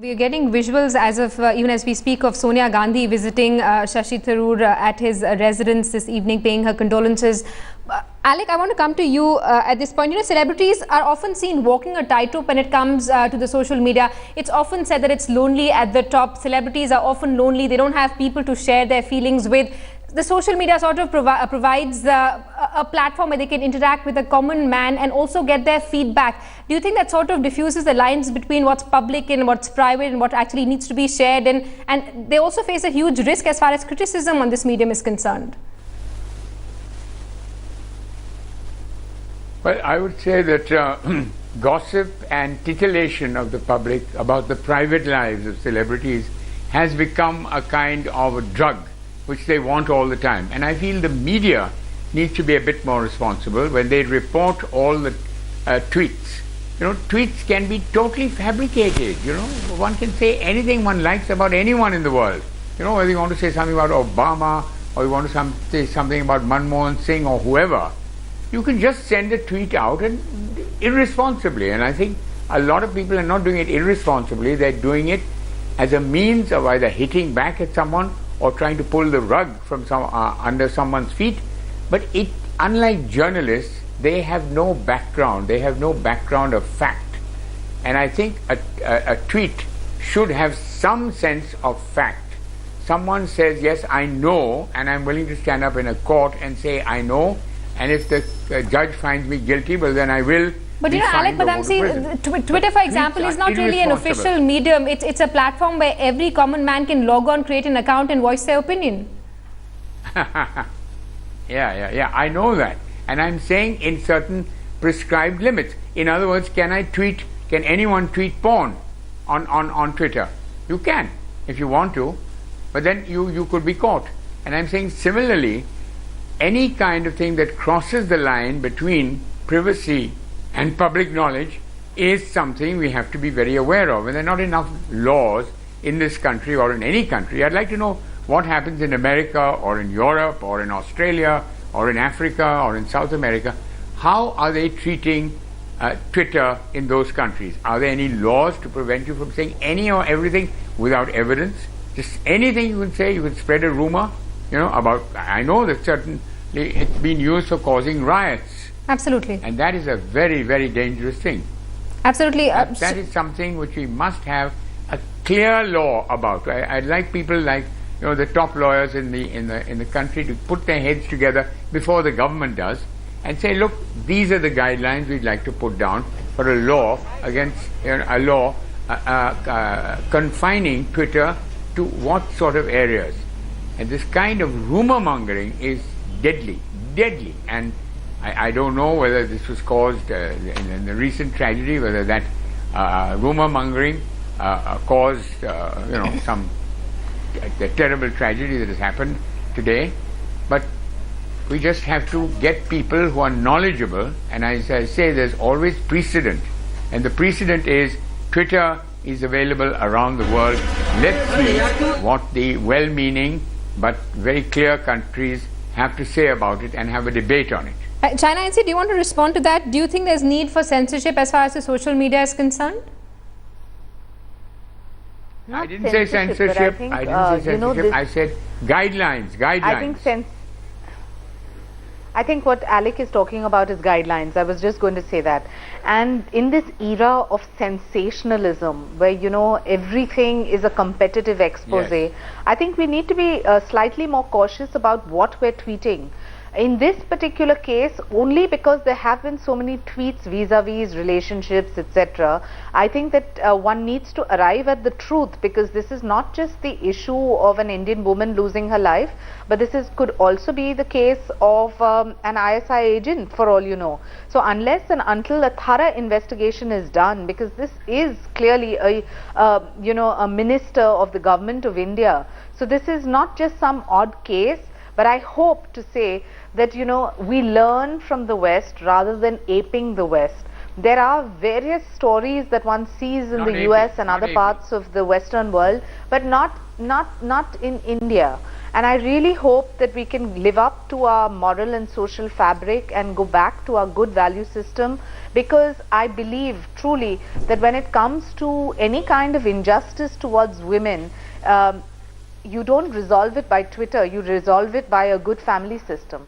We are getting visuals as of even as we speak of Sonia Gandhi visiting Shashi Tharoor at his residence this evening, paying her condolences. Alyque, I want to come to you at this point. You know, celebrities are often seen walking a tightrope when it comes to the social media. It's often said that it's lonely at the top. Celebrities are often lonely. They don't have people to share their feelings with. The social media sort of provides a platform where they can interact with a common man and also get their feedback. Do you think that sort of diffuses the lines between what's public and what's private and what actually needs to be shared? And they also face a huge risk as far as criticism on this medium is concerned. Well, I would say that gossip and titillation of the public about the private lives of celebrities has become a kind of a drug which they want all the time. And I feel the media needs to be a bit more responsible when they report all the tweets. You know, tweets can be totally fabricated. You know, one can say anything one likes about anyone in the world. You know, whether you want to say something about Obama or you want to say something about Manmohan Singh or whoever, you can just send a tweet out and irresponsibly. And I think a lot of people are not doing it irresponsibly. They're doing it as a means of either hitting back at someone or trying to pull the rug from under someone's feet. But unlike journalists, they have no background. They have no background of fact. And I think a tweet should have some sense of fact. Someone says, yes, I know, and I'm willing to stand up in a court and say, I know, and if the judge finds me guilty, well, then I will. But you know, Alyque Padamsee, Twitter, for example, is not really an official medium. It's a platform where every common man can log on, create an account and voice their opinion. Yeah, I know that. And I'm saying in certain prescribed limits. In other words, can anyone tweet porn on Twitter? You can, if you want to, but then you could be caught. And I'm saying similarly, any kind of thing that crosses the line between privacy and public knowledge is something we have to be very aware of. And there are not enough laws in this country or in any country. I'd like to know what happens in America or in Europe or in Australia or in Africa or in South America. How are they treating Twitter in those countries? Are there any laws to prevent you from saying any or everything without evidence? Just anything you can say, you can spread a rumor, you know, about, I know that certainly it's been used for causing riots. Absolutely. And that is a very, very dangerous thing. Absolutely. That is something which we must have a clear law about. I'd like people like, you know, the top lawyers in the country to put their heads together before the government does and say, look, these are the guidelines we'd like to put down for a law against, you know, a law confining Twitter to what sort of areas. And this kind of rumor mongering is deadly. And I don't know whether this was caused in the recent tragedy, whether that rumor mongering caused some the terrible tragedy that has happened today. But we just have to get people who are knowledgeable, and as I say, there's always precedent, and the precedent is Twitter is available around the world. Let's see what the well-meaning but very clear countries have to say about it and have a debate on it. China NC, do you want to respond to that? Do you think there's need for censorship as far as the social media is concerned? I didn't say censorship. I didn't say censorship. I said guidelines. I think what Alyque is talking about is guidelines. I was just going to say that. And in this era of sensationalism, where, you know, everything is a competitive expose, yes, I think we need to be slightly more cautious about what we're tweeting. In this particular case, only because there have been so many tweets vis-a-vis relationships, etc., I think that one needs to arrive at the truth, because this is not just the issue of an Indian woman losing her life, but this could also be the case of an ISI agent, for all you know. So unless and until a thorough investigation is done, because this is clearly a minister of the government of India, so this is not just some odd case. But I hope to say that, you know, we learn from the West rather than aping the West. There are various stories that one sees in the US and other parts of the Western world, but not in India. And I really hope that we can live up to our moral and social fabric and go back to our good value system, because I believe truly that when it comes to any kind of injustice towards women, you don't resolve it by Twitter, you resolve it by a good family system.